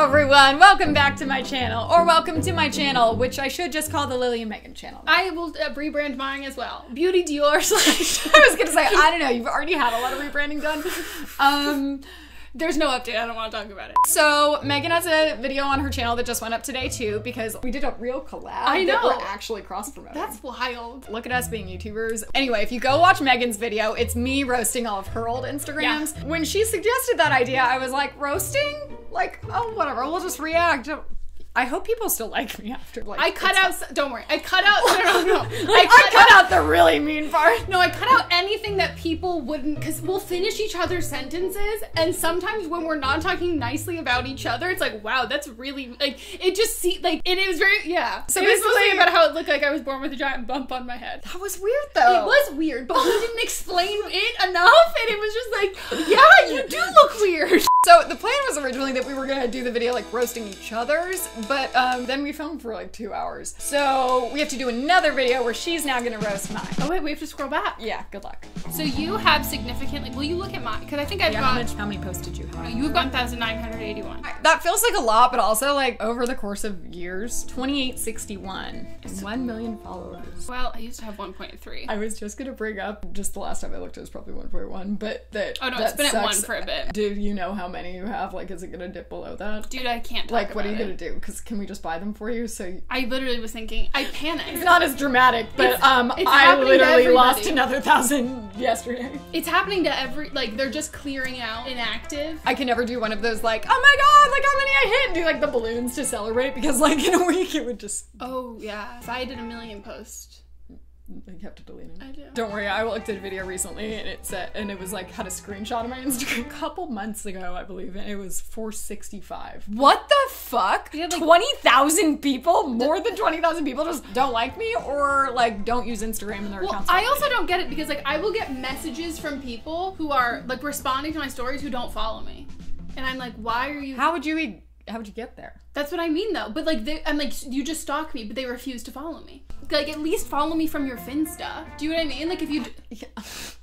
Hello everyone, welcome back to my channel, or welcome to my channel, which I should just call the Lily and Megan channel. I will rebrand mine as well. Beauty Dior / I was gonna say, I don't know, you've already had a lot of rebranding done. There's no update, I don't want to talk about it. So, Megan has a video on her channel that just went up today too, because we did a real collab that we're actually cross-promoting. That's wild. Look at us being YouTubers. Anyway, if you go watch Megan's video, it's me roasting all of her old Instagrams. Yeah. When she suggested that idea, I was like, roasting? Like, oh, whatever, we'll just react. I hope people still like me after, like, I cut out, don't worry, I cut out, no. I cut out the really mean part. No, I cut out anything that people wouldn't, because we'll finish each other's sentences, and sometimes when we're not talking nicely about each other, it's like, wow, that's really, like, it just like, it was very, yeah. So it was mostly about how it looked like I was born with a giant bump on my head. That was weird, though. It was weird, but we didn't explain it enough, and it was just like, yeah, you do look weird. So the plan was originally that we were gonna do the video like roasting each other's, but then we filmed for like 2 hours. So we have to do another video where she's now gonna roast mine. Oh wait, we have to scroll back. Yeah, good luck. So you have significantly, will you look at mine? Because I think I've got, how many posts did you have? You've got 1,981. That feels like a lot, but also like over the course of years, 2861 and 1 million followers. Well, I used to have 1.3. I was just gonna bring up, just the last time I looked it was probably 1.1, but that, oh no, it's been at 1 for a bit. Do you know how many you have? Like, is it gonna dip below that? Dude, I can't talk like, what are you about gonna do? Because can we just buy them for you? So I literally was thinking, I panicked. It's not as dramatic, but it's I literally lost another 1,000 yesterday. It's happening to every, like, they're just clearing out inactive. I can never do one of those like, oh my god, like how many I hit, and do like the balloons to celebrate, because like in a week it would just... Oh yeah, if I did 1 million posts. You have to delete it. I do. Don't worry, I looked at a video recently and it said, and it was like, had a screenshot of my Instagram a couple months ago, I believe, and it was 465. What the fuck? Like, 20,000 people? More than 20,000 people just don't like me, or like don't use Instagram in their accounts? I also don't get it, because like I will get messages from people who are like responding to my stories who don't follow me. And I'm like, why are you... How would you get there? That's what I mean though. But like, I'm like, you just stalk me, but they refuse to follow me. Like, at least follow me from your Finsta. Do you know what I mean? Like, if you,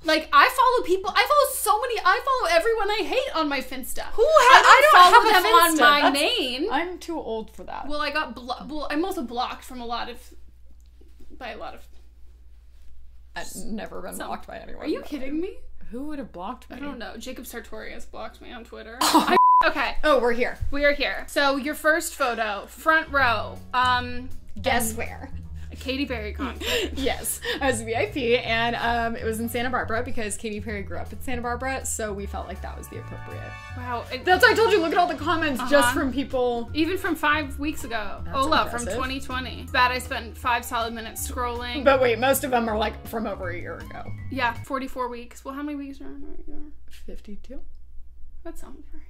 like, I follow people, I follow everyone I hate on my Finsta. I don't have them on my name. I'm too old for that. Well, I got, I'm also blocked from by a lot of. I've never been blocked by anyone. Are you kidding me? Who would have blocked me? I don't know. Jacob Sartorius blocked me on Twitter. Okay. Oh, we're here. We are here. So your first photo, front row. Guess where? A Katy Perry concert. Yes, I was VIP, and it was in Santa Barbara because Katy Perry grew up in Santa Barbara, so we felt like that was the appropriate. Wow. That's why I told you, look at all the comments just from people. Even from 5 weeks ago. That's Ola impressive. From 2020. It's bad I spent 5 solid minutes scrolling. But wait, most of them are like from over a year ago. Yeah, 44 weeks. Well, how many weeks are in a year? 52. That sounds right.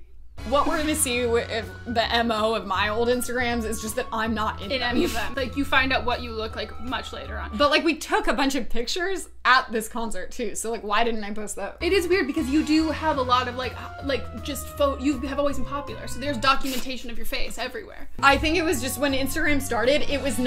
What we're gonna see if the MO of my old Instagrams is just that I'm not in any of them. Like, you find out what you look like much later on. But like, we took a bunch of pictures at this concert too, so like, why didn't I post those? It is weird because you do have a lot of like just you have always been popular, so there's documentation of your face everywhere. I think it was just when Instagram started, it was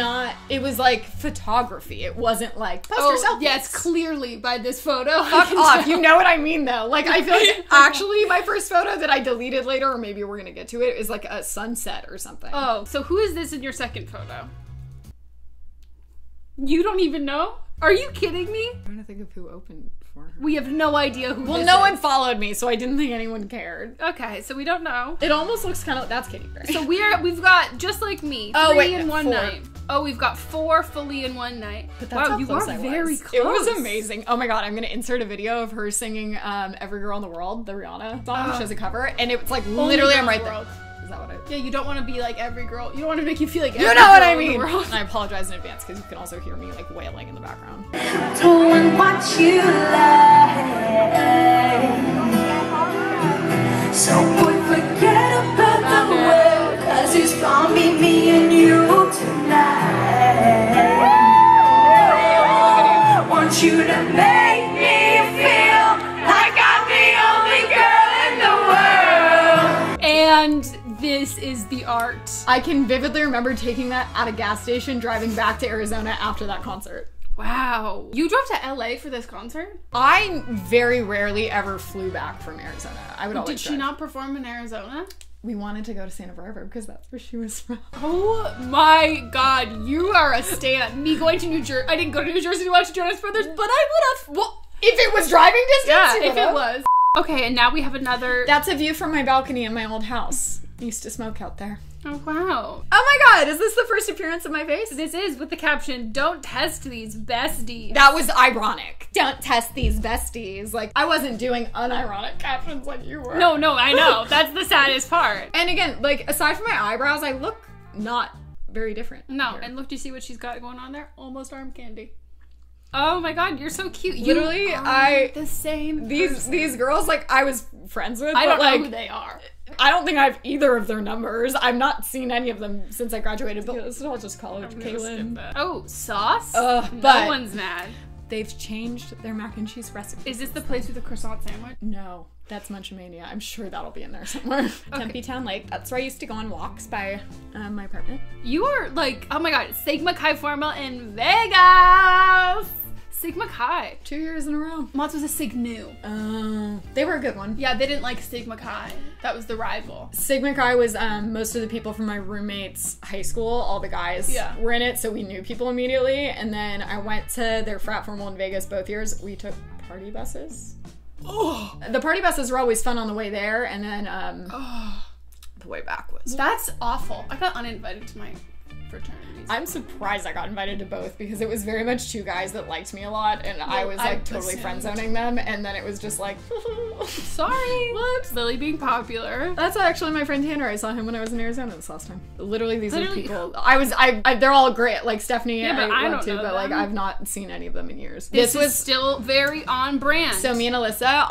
like photography. It wasn't like post yourself. Yes, clearly by this photo. Fuck off. You know what I mean though. Like, I feel like actually my first photo that I deleted later, or maybe we're gonna get to it, is like a sunset or something. Oh, so who is this in your second photo? You don't even know? Are you kidding me? I'm trying to think of who opened for her. We have no idea who this is. Well, no one followed me, so I didn't think anyone cared. Okay, so we don't know. It almost looks kind of, that's Katy Perry. So we've got, just like me, 3 in one night. Oh, we've got 4 fully in one night. But that's wow, you are very close. It was amazing. Oh my god, I'm gonna insert a video of her singing Every Girl in the World, the Rihanna song. She has a cover, and it's like literally I'm right there. Is that what it is? Yeah, you don't want to be like every girl. You don't want to make you feel like every girl. You know what I mean. And I apologize in advance because you can also hear me like wailing in the background. Doing what you like. So boy, forget about the world, cause it's gonna be me and you tonight. I want you to make me feel like I'm the only girl in the world. And this is the art. I can vividly remember taking that at a gas station, driving back to Arizona after that concert. Wow. You drove to LA for this concert? I very rarely ever flew back from Arizona. I would always Did she not perform in Arizona? we wanted to go to Santa Barbara because that's where she was from. Oh my god, you are a stan. Me going to New Jersey. I didn't go to New Jersey to watch Jonas Brothers, but I would have. Well, if it was driving distance, Yeah, if it was. Okay, and now we have another. That's a view from my balcony in my old house. I used to smoke out there. Oh, wow. Oh my god, is this the first appearance of my face? This is with the caption, "Don't test these besties." That was ironic. Don't test these besties. Like, I wasn't doing unironic captions like you were. No, I know. That's the saddest part. And again, like, aside from my eyebrows, I look not very different. No, here. and look, do you see what she's got going on there? Almost arm candy. Oh my god, you're so cute. Literally, you are the same. These girls, like, I was friends with. I don't but, like, know who they are. I don't think I have either of their numbers. I've not seen any of them since I graduated, but this is all just college. Caitlin. Oh, sauce? But no one's mad. They've changed their mac and cheese recipe. Is this the place with the croissant sandwich? No, that's Munchamania. I'm sure that'll be in there somewhere. Okay. Tempe Town Lake. That's where I used to go on walks by my apartment. You are like, oh my god, Sigma Chi Formal in Vegas! Sigma Chi. 2 years in a row. Mott's was a Sig Nu. They were a good one. Yeah, they didn't like Sigma Chi. That was the rival. Sigma Chi was most of the people from my roommate's high school. All the guys were in it, so we knew people immediately. And then I went to their frat formal in Vegas both years. We took party buses. Oh, the party buses were always fun on the way there, and then the way back was. That's awful. I got uninvited to my fraternities. I'm surprised I got invited to both because it was very much two guys that liked me a lot, and I was like totally friend zoning them, and then it was just like, sorry. What? Lily being popular. That's actually my friend Tanner. I saw him when I was in Arizona this last time. Literally, these are people. They're all great. Like Stephanie, yeah, but I don't know but like I've not seen any of them in years. This was still very on brand. So me and Alyssa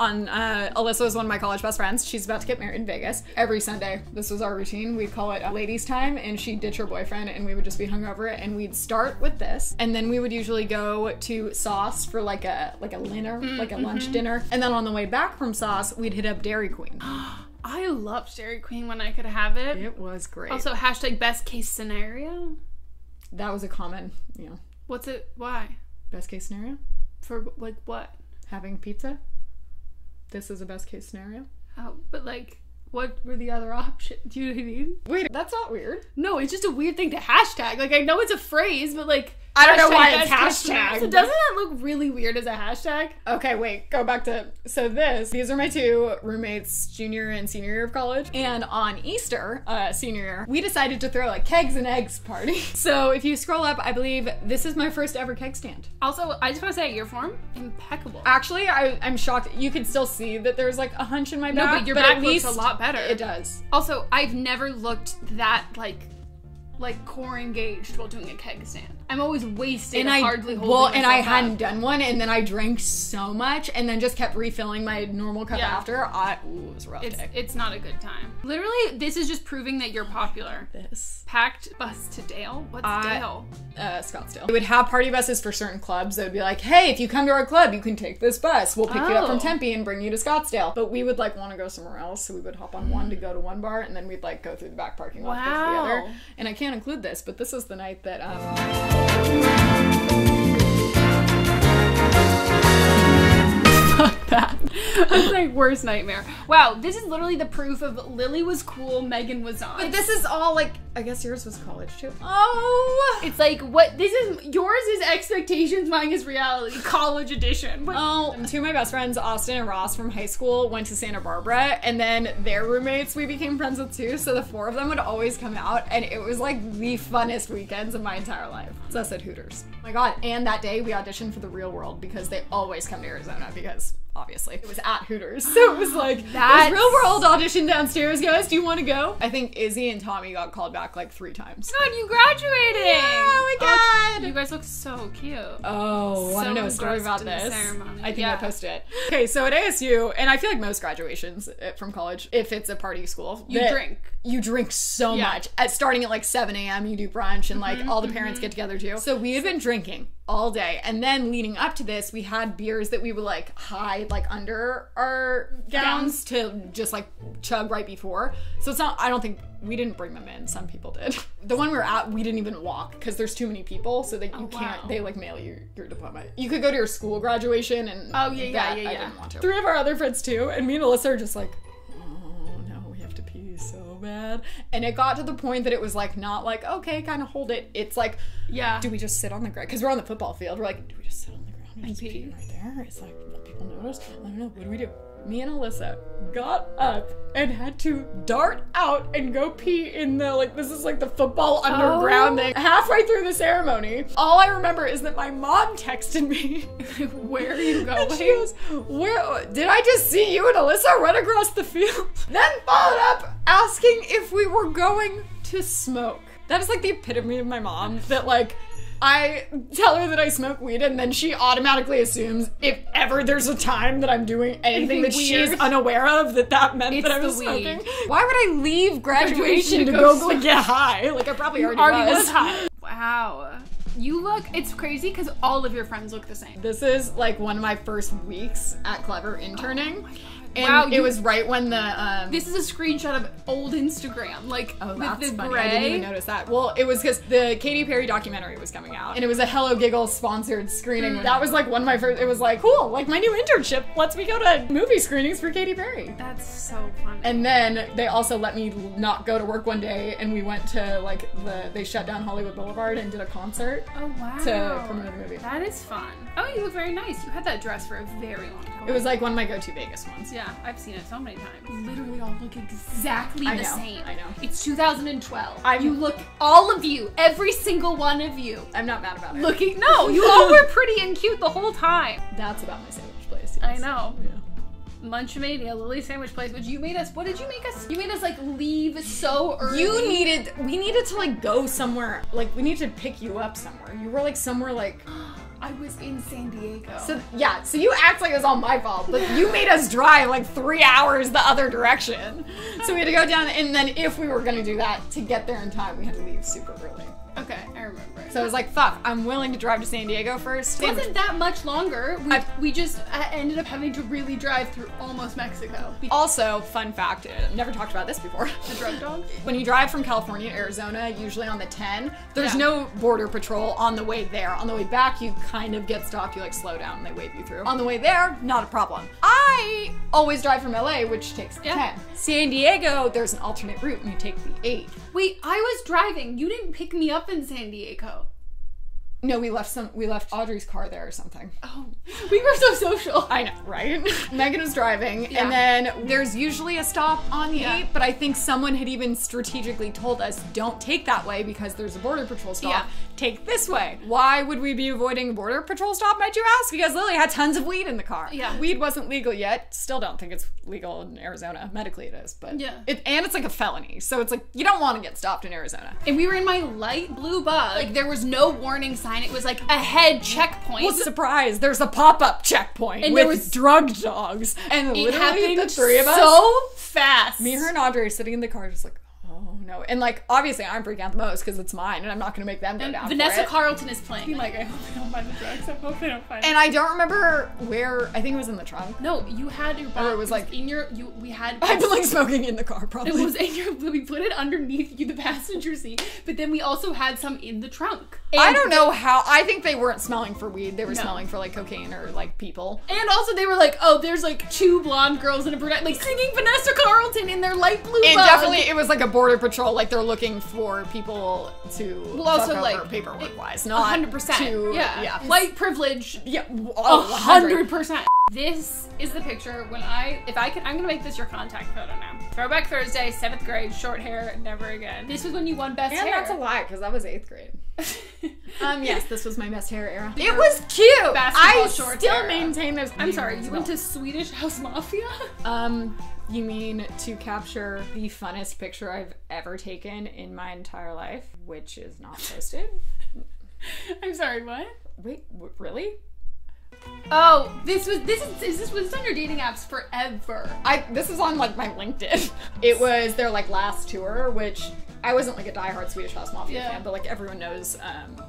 Alyssa was one of my college best friends. She's about to get married in Vegas. Every Sunday, this was our routine. We'd call it ladies' time, and she'd ditch her boyfriend, and we would just be hung over it, and we'd start with this, and then we would usually go to Sauce for like a dinner, like a lunch dinner, and then on the way back from Sauce, we'd hit up Dairy Queen. I loved Dairy Queen when I could have it. It was great. Also, hashtag best case scenario. That was a common, What's it? Why? Best case scenario? For like what? Having pizza. This is a best case scenario. Oh, but like, what were the other options? Do you know what I mean? Wait, that's not weird. No, it's just a weird thing to hashtag. Like, I know it's a phrase, but like, I don't know why it's hashtag. So doesn't that look really weird as a hashtag? Okay, wait, go back to, so these are my two roommates, junior and senior year of college. And on Easter, senior year, we decided to throw a kegs and eggs party. So if you scroll up, I believe this is my first ever keg stand. Also, I just want to say, your form, impeccable. Actually, I'm shocked. You can still see that there's like a hunch in my back. No, but your back looks a lot better. It does. Also, I've never looked that like core engaged while doing a keg stand. I'm always wasted and hardly holding myself and I up. hadn't done one, and then I drank so much and then just kept refilling my normal cup after. It was a rough day. It's not a good time. Literally, this is just proving that you're popular. This. Packed bus to Dale? What's Dale? Scottsdale. We would have party buses for certain clubs. They would be like, hey, if you come to our club, you can take this bus. We'll pick you up from Tempe and bring you to Scottsdale. But we would like want to go somewhere else, so we would hop on one to go to one bar, and then we'd like go through the back parking lot to go to the other. And I can't include this, but this is the night that fuck that. That's my worst nightmare. Wow, this is literally the proof of Lily was cool, Meghan was on. But this is all like, I guess yours was college too. Oh! It's like, what, yours is expectations, mine is reality. College edition. Two of my best friends, Austin and Ross from high school, went to Santa Barbara, and then their roommates we became friends with too, so the four of them would always come out, and it was like the funnest weekends of my entire life. So I said Hooters. Oh my god, and that day we auditioned for The Real World because they always come to Arizona because obviously it was at Hooters. So it was like, there's Real World audition downstairs, guys. Do you want to go? I think Izzy and Tommy got called back like 3 times. God, you graduated! Yeah, oh my god! You guys look so cute. Oh, want to know a story about this? Ceremony. I think I posted it. Okay, so at ASU, and I feel like most graduations from college, if it's a party school, you drink so much. Starting at like 7 a.m., you do brunch, and like all the parents get together too. So we had been drinking all day, and then leading up to this, we had beers that we would like hide like under our gowns to just like chug right before. So it's not, I don't think, we didn't bring them in, some people did. The one we were at, we didn't even walk because there's too many people, so that you can't, they like mail you your diploma. You could go to your school graduation, and I didn't want to. 3 of our other friends too, and me and Alyssa are just like, oh no, we have to pee so bad. And it got to the point that it was like, not like, okay, kind of hold it. It's like, Yeah. do we just sit on the ground? Because we're on the football field. We're like, do we just sit on the ground and just pee right there? It's like, will people notice? I don't know. What do we do? Me and Alyssa got up and had to dart out and go pee in the, like, this is like the football underground thing. Halfway through the ceremony, all I remember is that my mom texted me. Where are you going? And she goes, where, did I just see you and Alyssa run across the field? Then followed up asking if we were going to smoke. That is like the epitome of my mom, that like, I tell her that I smoke weed and then she automatically assumes if ever there's a time that I'm doing anything that she's unaware of, that meant that I was smoking. Why would I leave graduation to go like, get high? Like I probably already was high. Wow. You look, it's crazy because all of your friends look the same. This is like one of my first weeks at Clever interning. Oh my God. And wow, it was right when the this is a screenshot of old Instagram, like with the funny. gray. I didn't even notice that. Well, it was because the Katy Perry documentary was coming out, and it was a Hello Giggle sponsored screening. That was like one of my first. It was like, cool, like my new internship lets me go to movie screenings for Katy Perry. That's so funny. And then they also let me not go to work one day, and we went to like they shut down Hollywood Boulevard and did a concert. Oh wow! To promote the movie. That is fun. Oh, you look very nice. You had that dress for a very long time. It was like one of my go-to Vegas ones. Yeah, I've seen it so many times. Literally all look exactly the same. I know. It's 2012. You look, all of you, every single one of you. I'm not mad about it. Looking, no, you all were pretty and cute the whole time. That's about my sandwich place. Yes. I know. Yeah. Munchmania, Lily's sandwich place, which you made us, what did you make us? You made us like leave so early. We needed to like go somewhere, like we needed to pick you up somewhere. You were like somewhere like... I was in San Diego. So you act like it was all my fault, but you made us drive like 3 hours the other direction. So we had to go down, and then if we were gonna do that, to get there in time, we had to leave super early. Okay, I remember. So I was like, fuck, I'm willing to drive to San Diego first. It wasn't that much longer. We just ended up having to really drive through almost Mexico. Also, fun fact, I've never talked about this before. The drug dogs? When you drive from California to Arizona, usually on the 10, there's no border patrol on the way there. On the way back, you kind of get stopped, you like slow down and they wave you through. On the way there, not a problem. I always drive from LA, which takes the 10. San Diego, there's an alternate route and you take the 8. Wait, I was driving. You didn't pick me up in San Diego. No, we left Audrey's car there or something. Oh, we were so social. I know, right? Megan was driving, and then there's usually a stop on the 8, but I think someone had even strategically told us, don't take that way because there's a border patrol stop. Yeah. Take this way. Why would we be avoiding a border patrol stop, might you ask? Because Lily had tons of weed in the car. Yeah. Weed wasn't legal yet. Still don't think it's legal in Arizona. Medically it is, but yeah. And it's like a felony, so it's like, you don't want to get stopped in Arizona. And we were in my light blue bug. Like, there was no warning sign. It was like ahead checkpoint. Well, surprise, there's a pop-up checkpoint and with there was drug dogs. And it literally the 3 of us, so fast. me, her, and Audrey are sitting in the car just like, oh no. And like, obviously I'm freaking out the most because it's mine and I'm not gonna make them go down Vanessa for it. Carlton is playing. Like, I hope they don't find the drugs. I hope they don't find And I don't remember where, I think it was in the trunk. No, you had your box. Or it was like, in your, we had. I've been like smoking in the car probably. It was in your, we put it underneath you, the passenger seat, but then we also had some in the trunk. And I don't know how, I think they weren't smelling for weed, they were smelling for like cocaine or like people. And also they were like, oh, there's like 2 blonde girls and a brunette, like singing Vanessa Carlton in their light blue And bug. definitely it was like a border patrol, like they're looking for people to also fuck like over paperwork wise, not 100%. to, yeah. White privilege. Yeah, 100%. This is the picture when I'm gonna make this your contact photo now. Throwback Thursday, 7th grade, short hair, never again. This was when you won best hair. And that's a lie, because that was 8th grade. Yes, this was my best hair era. It was cute! Basketball I shorts still era. maintain those. I'm sorry, you went to Swedish House Mafia? You mean to capture the funnest picture I've ever taken in my entire life, which is not posted? I'm sorry, what? Wait, really? Oh, this was on your dating apps forever. This is on like my LinkedIn. It was their like last tour, which I wasn't like a diehard Swedish House Mafia fan, but like everyone knows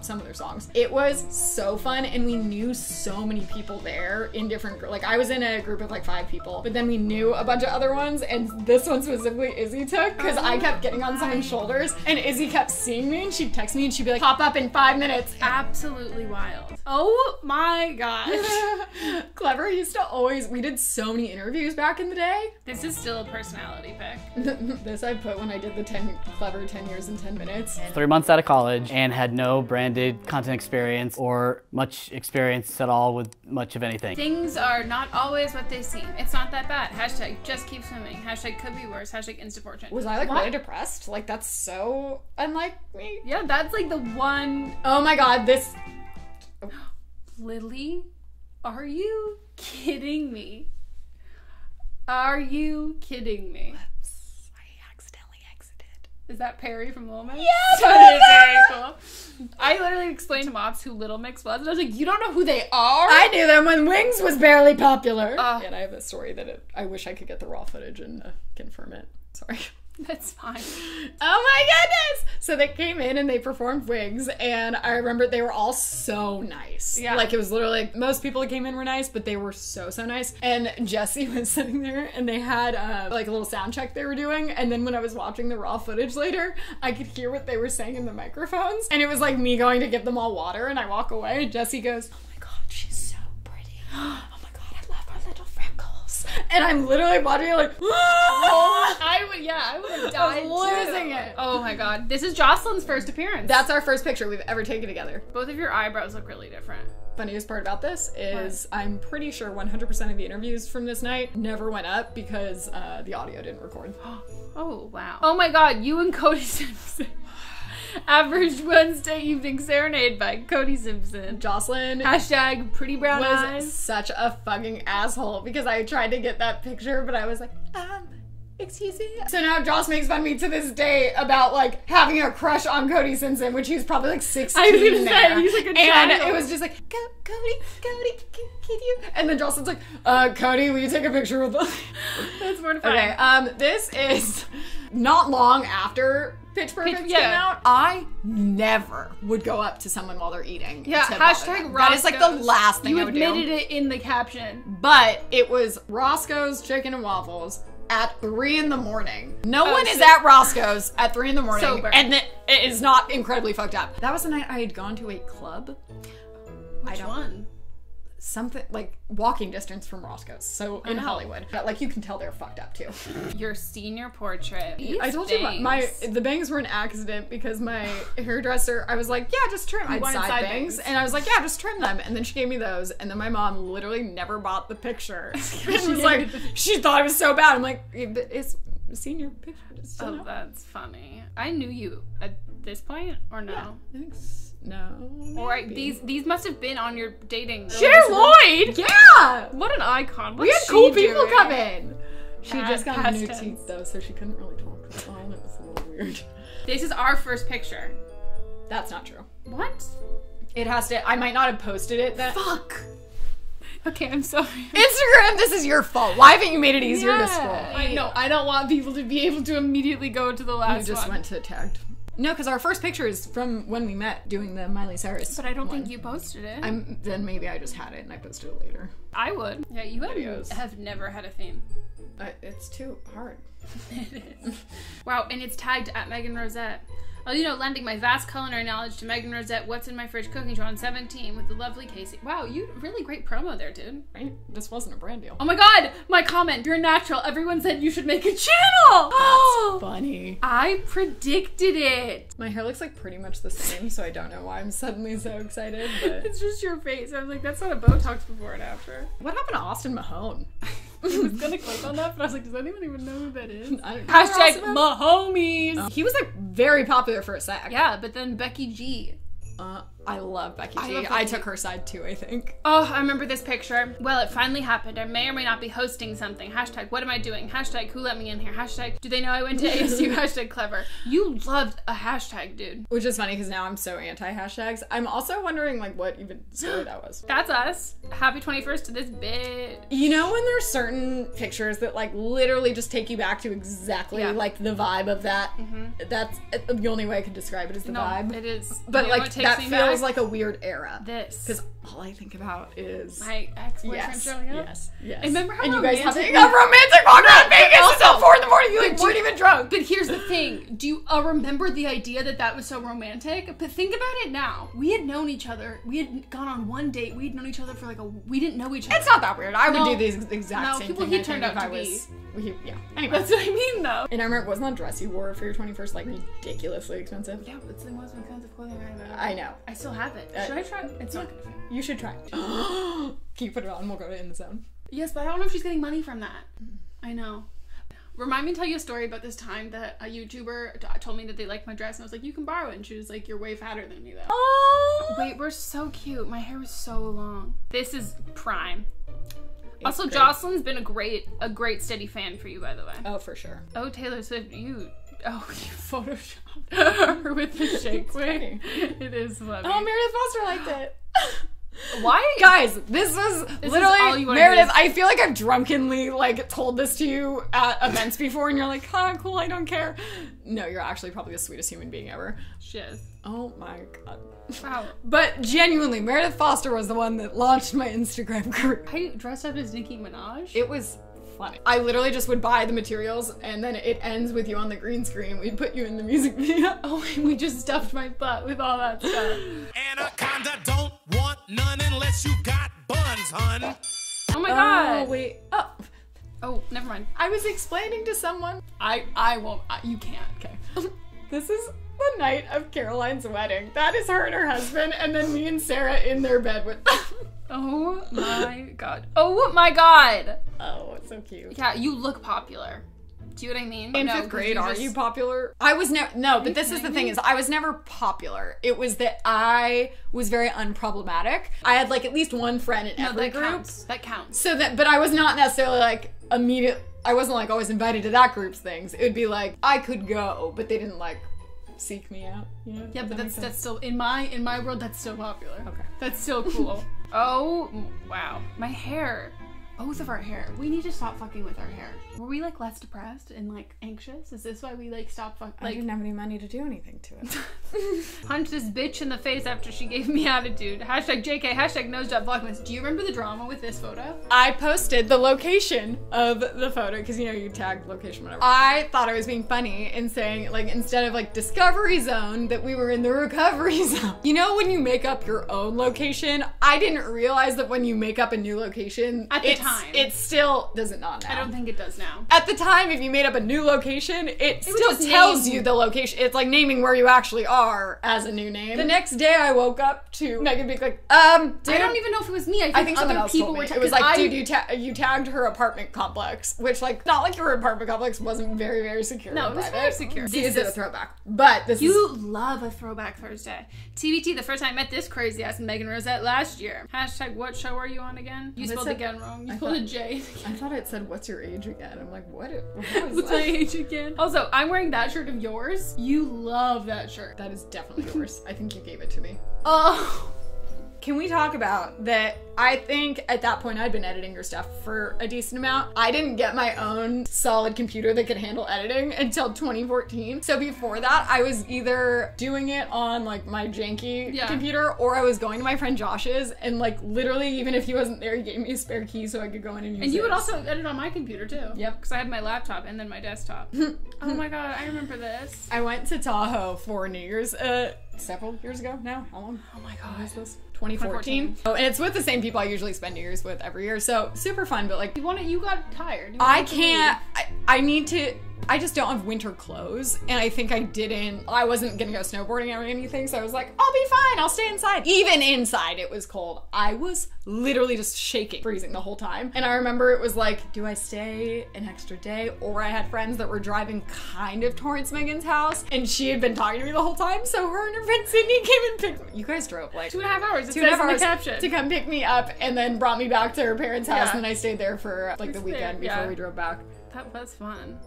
some of their songs. It was so fun, and we knew so many people there in different, like I was in a group of like 5 people, but then we knew a bunch of other ones, and this one specifically Izzy took, because I kept getting on someone's shoulders, and Izzy kept seeing me, and she'd text me, and she'd be like, pop up in 5 minutes. Absolutely wild. Oh my gosh. Clever used to always, we did so many interviews back in the day. This is still a personality pick. This I put when I did the Clever 10 years in 10 minutes. 3 months out of college and had no branded content experience or much experience at all with much of anything. Things are not always what they seem. It's not that bad. Hashtag just keep swimming. Hashtag could be worse. Hashtag Instafortune. Was I like really depressed? Like that's so unlike me. Yeah, that's like the one. Oh my god, this. Lily, are you kidding me? Are you kidding me? I accidentally exited. Is that Perry from Little Mix? Yes! That is very cool. I literally explained to Mops who Little Mix was, and I was like, you don't know who they are? I knew them when Wings was barely popular. And I have a story that I wish I could get the raw footage and confirm it. Sorry. That's fine. Oh my goodness! So they came in and they performed Wigs, and I remember they were all so nice. Yeah. Like it was literally like most people that came in were nice, but they were so nice. And Jesse was sitting there, and they had like a little sound check they were doing. And then when I was watching the raw footage later, I could hear what they were saying in the microphones, and it was like me going to give them all water, and I walk away, and Jesse goes, "Oh my god, she's so pretty. Oh my god, I love her little freckles." And I'm literally watching it like, I would have died. I was losing it. Oh my god. This is Jocelyn's first appearance. That's our first picture we've ever taken together. Both of your eyebrows look really different. Funniest part about this is I'm pretty sure 100% of the interviews from this night never went up because the audio didn't record. Oh, wow. Oh my god, you and Cody Simpson. Average Wednesday evening serenade by Cody Simpson. Jocelyn Hashtag pretty brown was eyes. such a fucking asshole because I tried to get that picture, but I was like, excuse me. So now Joss makes fun of me to this day about like having a crush on Cody Simpson, which he's probably like 16 I was gonna there. say, he's like a and child. it was just like, Cody, can you? And then Jocelyn's like, Cody, will you take a picture with us? That's mortifying. Okay, this is not long after Pitch Perfect came out. I never would go up to someone while they're eating. Yeah, to bother hashtag them. Roscoe's. That is like the last thing you I would do. You admitted it in the caption. But it was Roscoe's Chicken and Waffles at 3 in the morning. No one is so- at Roscoe's at 3 in the morning. Sober. And it is not incredibly fucked up. That was the night I had gone to a club. Which one? Something like walking distance from Roscoe's. So in Hollywood. But like you can tell they're fucked up too. Your senior portrait. I told you the bangs were an accident because my hairdresser, I was like, yeah, just trim. I had side bangs. And I was like, yeah, just trim them. And then she gave me those. And then my mom literally never bought the picture. She was like, she thought it was so bad. I'm like, it's a senior picture. Oh, that's funny. I knew you at this point, or no? Yeah, I think no. Or these must have been on your dating. Cher Lloyd! Yeah! What an icon. We had cool people come in. She just got past new tense. teeth though, so she couldn't really talk to the phone. It was a little weird. This is our first picture. That's not true. What? It has to. I might not have posted it. Fuck. Okay, I'm sorry. Instagram, this is your fault. Why haven't you made it easier to scroll? I know. I don't want people to be able to immediately go to the last You just one. went to tagged. No, because our first picture is from when we met doing the Miley Cyrus. But I don't one. think you posted it. Then maybe I just had it and I posted it later. I would. Yeah, you Videos. have never had a theme. It's too hard. It is. Wow, and it's tagged at Megan Rosette. Oh, you know, lending my vast culinary knowledge to Megan Rosette, What's in My Fridge cooking show on 17 with the lovely Casey. Wow, you really great promo there, dude. Right? This wasn't a brand deal. Oh my god, my comment. You're natural. Everyone said you should make a channel. That's funny. I predicted it. My hair looks like pretty much the same, so I don't know why I'm suddenly so excited, but... It's just your face. I was like, that's not a Botox before and after. What happened to Austin Mahone? I was gonna click on that, but I was like, does anyone even know who that is? I don't know. Hashtag my homies. He was like very popular for a sec. Yeah, but then Becky G. I love Becky I G. love I Becky. took her side too, I think. Oh, I remember this picture. Well, it finally happened. I may or may not be hosting something. Hashtag, what am I doing? Hashtag, who let me in here? Hashtag, do they know I went to ASU? Hashtag, clever. You loved a hashtag, dude. Which is funny because now I'm so anti-hashtags. I'm also wondering like what even story that was. That's us. Happy 21st to this bitch. You know when there's certain pictures that like literally just take you back to exactly like the vibe of that? That's the only way I can describe it is the vibe. It is. But You know like what takes that me feels back? like a weird era. This. Because all I think about is My ex-boyfriend showing up. Yes. I remember how and you guys romantic having a romantic walk around Vegas until 4 in the morning. You like But weren't even drunk. But here's the thing. Do you remember the idea that that was so romantic? But think about it now. We had known each other. We had gone on one date. We had known each other for like we didn't know each other. It's not that weird. I would No. do the exact No, same people thing. he I think, turned if out I to was, yeah. Anyway. That's what I mean, though. And I remember, wasn't that dress you wore for your 21st like ridiculously expensive? Yeah, but it's the most expensive clothing I've ever. I know. I still have it. Should I try it? It's not gonna fit. You should try. Can you put it on? We'll go to In the Zone. Yes, but I don't know if she's getting money from that. I know. Remind me to tell you a story about this time that a YouTuber told me that they liked my dress, and I was like, you can borrow it. And she was like, you're way fatter than me, though. Oh! Wait, we're so cute. My hair was so long. This is prime. Also, great. Jocelyn's been a great steady fan for you, by the way. Oh, for sure. Oh, Taylor Swift, you photoshopped her with the shake wig. It is funny. Oh, Meredith Foster liked it. Why? Guys, this was all literally you wanna Meredith. do. I feel like I've drunkenly like told this to you at events before, and you're like, "Huh, cool, I don't care." No, you're actually probably the sweetest human being ever. Shit. Oh my god. Wow. But genuinely, Meredith Foster was the one that launched my Instagram career. I dressed up as Nicki Minaj. It was funny. I literally just would buy the materials, and then it ends with you on the green screen. We'd put you in the music video. Oh, and we just stuffed my butt with all that stuff. Anaconda don't want none unless you got buns, hun. Oh my god. Oh wait. Oh, Oh, never mind. I was explaining to someone. I won't. You can't. Okay. This is the night of Caroline's wedding. That is her and her husband, and then me and Sarah in their bed with. Oh my god. Oh my god. Oh, it's so cute. Yeah, you look popular. Do you know what I mean? In No, 5th 'cause grade, are just- you popular? I was never, no, but this is the thing is I was never popular. It was that I was very unproblematic. I had like at least one friend in No, every that group. counts. That counts. So that, but I was not necessarily like I wasn't like always invited to that group's things. It would be like, I could go, but they didn't like seek me out, you know? Yeah, Does but that make that's still in my world. That's still popular. Okay. That's still cool. Oh wow, my hair. Both of our hair. We need to stop fucking with our hair. Were we like less depressed and like anxious? Is this why we like stopped fucking? I Like didn't have any money to do anything to it. punch this bitch in the face after she gave me attitude. Hashtag JK. Hashtag nose.vlogmas. Do you remember the drama with this photo? I posted the location of the photo because you know you tagged location whatever. I thought I was being funny and saying like instead of like discovery zone that we were in the recovery zone. You know when you make up your own location, I didn't realize that when you make up a new location At the it's- time. it still does it not now. I don't think it does now. At the time, if you made up a new location, it would still just tells name- you the location. It's like naming where you actually are as a new name. The next day, I woke up to Megan being like, dude, I don't even know if it was me. I think someone other else people told me. were. It was like, dude, you tagged her apartment complex, which like not like your apartment complex wasn't very very secure. No, it was and very private. secure. See, This is it a is- throwback? But this is You love a throwback Thursday. TBT, the first time I met this crazy ass Megan Rosette last year. Hashtag what show are you on again? You It spelled said- again wrong. You I spelled a thought- J. I thought it said, "What's your age again?" I'm like, what? What is What's my that? age again? Also, I'm wearing that shirt of yours. You love that shirt. That is definitely yours. I think you gave it to me. Oh. Can we talk about that? I think at that point I'd been editing your stuff for a decent amount. I didn't get my own solid computer that could handle editing until 2014. So before that, I was either doing it on like my janky Yeah. computer or I was going to my friend Josh's and like literally even if he wasn't there, he gave me a spare key so I could go in and use it. And you would also edit on my computer too. Yep. Because I had my laptop and then my desktop. Oh my god, I remember this. I went to Tahoe for New Year's several years ago now. How long? Oh my When god. was this? 2014. Oh, and it's with the same people I usually spend New Year's with every year. So super fun, but like You got tired. You I wanted to can't. I need to. I just don't have winter clothes, and I think I wasn't gonna go snowboarding or anything, so I was like, I'll be fine, I'll stay inside. Even inside, it was cold. I was literally just shaking, freezing the whole time. And I remember it was like, do I stay an extra day? Or I had friends that were driving kind of towards Meghan's house, and she had been talking to me the whole time, so her and her friend Sydney came and picked me. You guys drove like 2.5 hours. It 2.5 says in hours the caption. to come pick me up, and then brought me back to her parents' house, Yeah. and then I stayed there for like the weekend before yeah. we drove back. That was fun.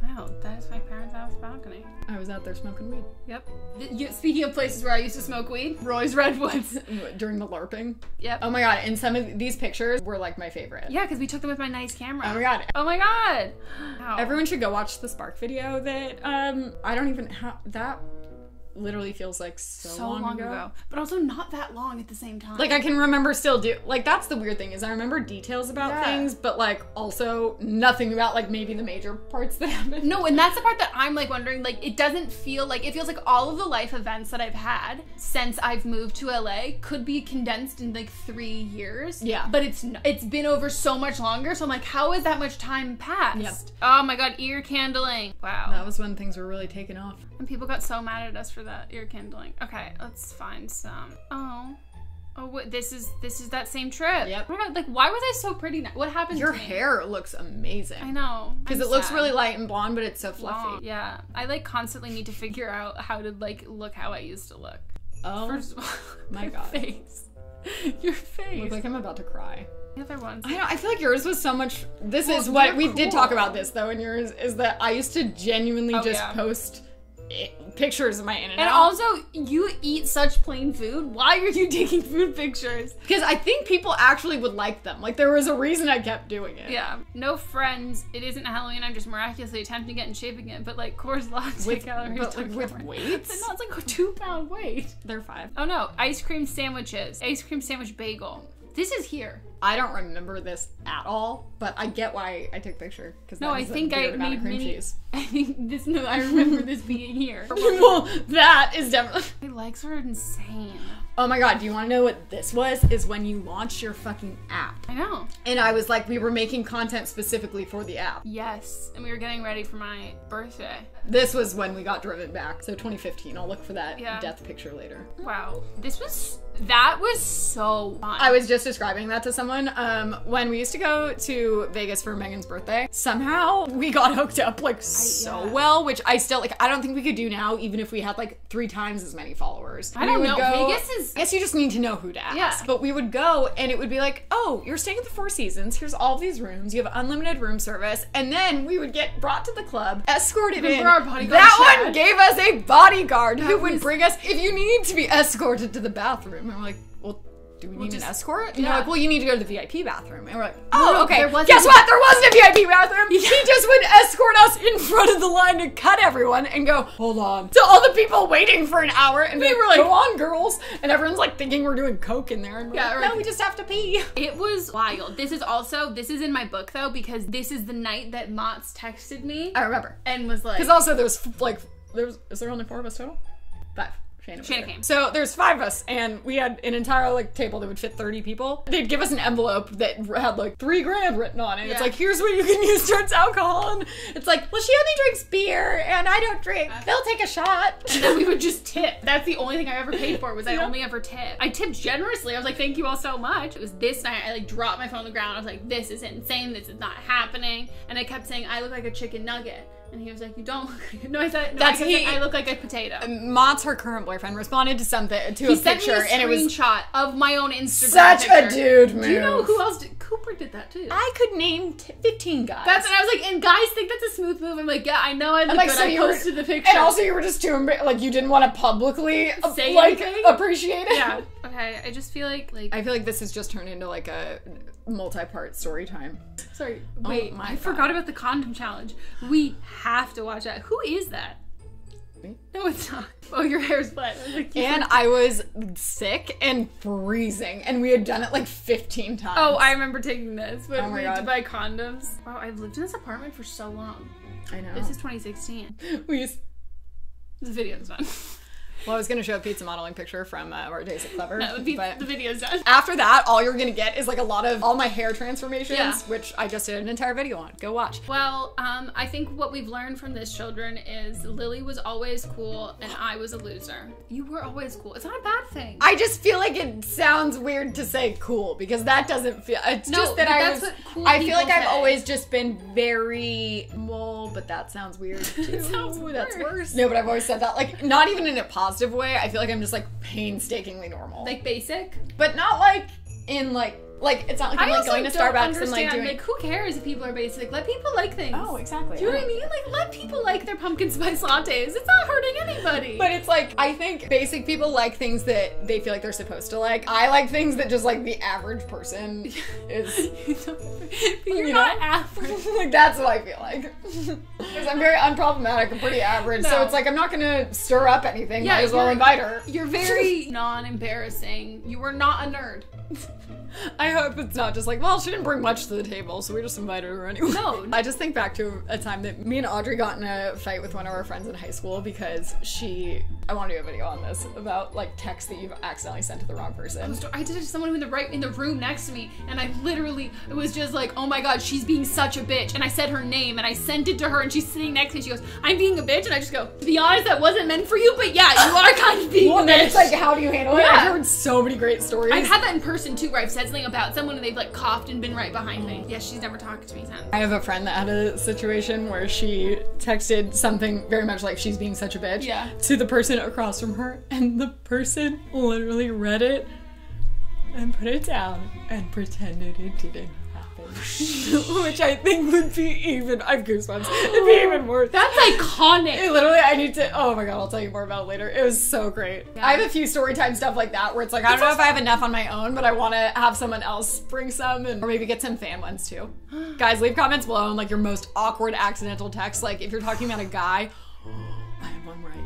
Wow, that is my parents' house balcony. I was out there smoking weed. Yep. Speaking of places where I used to smoke weed, Roy's Redwoods. During the LARPing. Yep. Oh my god, and some of these pictures were like my favorite. Yeah, because we took them with my nice camera. Oh my god. Oh my god. Wow. Everyone should go watch the Spark video that, I don't even have, that literally feels like so long ago. But also not that long at the same time. Like I can remember like that's the weird thing is I remember details about things, but like also nothing about like maybe the major parts that happened. No, and that's the part that I'm like wondering, like it doesn't feel like, it feels like all of the life events that I've had since I've moved to LA could be condensed in like 3 years. Yeah. But it's been over so much longer, so I'm like, how has that much time passed? Yep. Oh my god, ear candling. Wow. That was when things were really taking off. And people got so mad at us for that ear kindling. Okay, let's find some. Oh, wait, this is that same trip. Yep. Oh my god, like why was I so pretty now? What happened Your to me? hair looks amazing. I know. Because it looks really light and blonde, but it's so fluffy. long. Yeah. I like constantly need to figure out how to like look how I used to look. Oh, First of all, my your God. face. Your face. Look like I'm about to cry. The other ones. I know, I feel like yours was so much, this Well, is what, you're we did cool. talk about this though, and yours is that I used to genuinely Oh, just yeah. post pictures of my in and And out. also, you eat such plain food. Why are you taking food pictures? Because I think people actually would like them. Like there was a reason I kept doing it. Yeah. No friends. It isn't Halloween. I'm just miraculously attempting to get in shape again. But like Coors Latte With, calories. but like don't with cover it. weights? No, it's like a 2-pound weight. They're 5. Oh no, ice cream sandwiches. Ice cream sandwich bagel. This is here. I don't remember this at all, but I get why I took a picture. Because No, I think I made cream mini. cheese. I think this. No, I remember this being here. Well, that is definitely. My legs are insane. Oh my god, do you want to know what this was? Is when you launched your fucking app. I know. And I was like, we were making content specifically for the app. Yes, and we were getting ready for my birthday. This was when we got driven back. So 2015. I'll look for that Yeah. death picture later. Wow, that was so fun. I was just describing that to someone. When we used to go to Vegas for Meghan's birthday, somehow we got hooked up like so well, which I still like. I don't think we could do now, even if we had like 3 times as many followers. I don't We know. would go- Vegas is. I guess you just need to know who to ask. Yeah. But we would go and it would be like, oh, you're staying at the Four Seasons. Here's all of these rooms. You have unlimited room service. And then we would get brought to the club, escorted in. Remember our bodyguard, that Chad? one gave us a bodyguard who would was- bring us, if you need to be escorted to the bathroom. And we're like, well, do we need an escort? And they're yeah. like, well, you need to go to the VIP bathroom. And we're like, No, oh, no, okay. there wasn't- Guess what? There wasn't a VIP bathroom. He just would escort us in front of the line to cut everyone and go, hold on. So all the people waiting for an hour and we were like, go on, girls. And everyone's like thinking we're doing coke in there. And we're Yeah, like, right. no, we just have to pee. It was wild. This is in my book though, because this is the night that Mott's texted me I remember. and was like, Because also is there only 4 of us total? 5. Shayna Shayna there. came. So there's 5 of us, and we had an entire like table that would fit 30 people. They'd give us an envelope that had like $3,000 written on it. Yeah. It's like, here's what you can use towards alcohol. And it's like, well, she only drinks beer, and I don't drink. They'll take a shot. and then we would just tip. That's the only thing I ever paid for, was I Yeah. only ever tipped. I tipped generously. I was like, thank you all so much. It was this night, I like dropped my phone on the ground. I was like, this is insane. This is not happening. And I kept saying, I look like a chicken nugget. And he was like, you don't look like a... No, I thought, no, That's I kept saying, he- I look like a potato. Mott's her current boyfriend responded to something to He a sent me picture, a and it was screenshot of my own Instagram such picture. a dude move. Do you know who else did? Cooper did that too. I could name 15 guys. That's what I was like, and guys think that's a smooth move. I'm like, yeah, I know I look And, like, good. so I you were- posted the picture. And also, you were just too like you didn't want to publicly Say like anything? appreciate it. Yeah. Okay, I just feel like I feel like this has just turned into like a multi-part story time. sorry. Wait, my I God. forgot about the condom challenge. We have to watch that. Who is that? Me? No, it's not. Oh, your hair's wet. I was like, And I was sick and freezing, and we had done it like 15 times. oh, I remember taking this, but Oh my we had to God. buy condoms. Wow, I've lived in this apartment for so long. I know. This is 2016. we used, This video is done. Well, I was gonna show a pizza modeling picture from our days at Clever. That would be but the video's done. after that, all you're gonna get is like a lot of all my hair transformations, Yeah. which I just did an entire video on. Go watch. Well, I think what we've learned from this, children, is Lily was always cool and I was a loser. You were always cool. It's not a bad thing. I just feel like it sounds weird to say cool because that doesn't feel. It's No, just that but I that's was. what cool I feel like people I've say. always just been very well, but that sounds weird too. sounds That's worse. worse. No, but I've always said that, like, not even in a positive way. I feel like I'm just like painstakingly normal, Like basic. but not like in like it's not like I'm like also going to don't Starbucks and like understand, doing. who cares if people are basic? Let people like things. Oh, exactly. Do you know what I mean? Like, let people like their pumpkin spice lattes. It's not hurting anybody. But it's like, I think basic people like things that they feel like they're supposed to like. I like things that just like the average person is. You're you not know? average. Like, that's what I feel like. Because I'm very unproblematic and pretty average. So No. it's like, I'm not gonna stir up anything. Yeah, Might as well you're- invite her. You're very non-embarrassing. You were not a nerd. I hope it's not just like, well, she didn't bring much to the table, so we just invited her anyway. No. I just think back to a time that me and Audrey got in a fight with one of our friends in high school because I want to do a video on this about like texts that you've accidentally sent to the wrong person. I did it to someone in the room next to me, and I literally, it was just like, oh my god, she's being such a bitch, and I said her name, and I sent it to her, and she's sitting next to me, she goes, I'm being a bitch, and I just go, to be honest, that wasn't meant for you, but yeah, you are kind of being Well, a and then bitch. it's like, how do you handle it? Yeah. I've heard so many great stories. I've had that in person too, where I've said something about someone and they've like coughed and been right behind me. Yeah, she's never talked to me since. I have a friend that had a situation where she texted something very much like she's being such a bitch Yeah. to the person across from her, and the person literally read it and put it down and pretended it didn't happen. Which I think would be even, I have goosebumps, it'd be even worse. That's iconic. It literally, I need to, oh my god, I'll tell you more about it later. It was so great. Yeah. I have a few story time stuff like that where it's like, I don't know if I have enough on my own, but I want to have someone else bring some and or maybe get some fan ones too. Guys, leave comments below on like your most awkward accidental text. Like if you're talking about a guy, I have one where I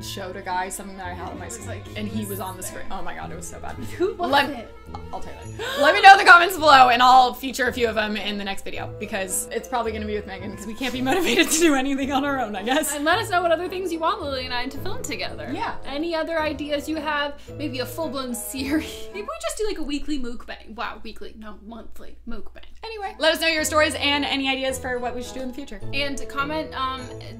showed a guy something that I had on my screen, and he was on the screen. Oh my god, it was so bad. Who was it? I'll tell you that. Let me know in the comments below, and I'll feature a few of them in the next video because it's probably going to be with Megan because we can't be motivated to do anything on our own, I guess. And let us know what other things you want Lily and I to film together. Yeah. Any other ideas you have? Maybe a full-blown series. Maybe we just do like a weekly mukbang. Wow, weekly. No, monthly mukbang. Anyway, let us know your stories and any ideas for what we should do in the future. And comment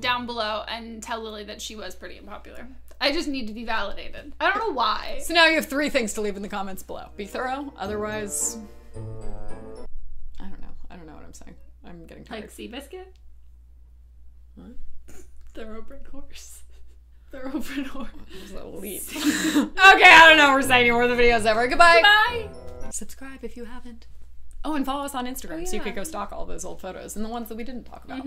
down below and tell Lily that she was pretty unpopular. I just need to be validated. I don't know why. So now you have 3 things to leave in the comments below. Be thorough, otherwise, I don't know. I don't know what I'm saying. I'm getting tired. Like Seabiscuit? What? Thoroughbred horse. Thoroughbred horse. There's a leap. Okay, I don't know what we're saying anymore. The video's over. Goodbye. Bye. Subscribe if you haven't. Oh, and follow us on Instagram so you yeah. could go stalk all those old photos and the ones that we didn't talk about.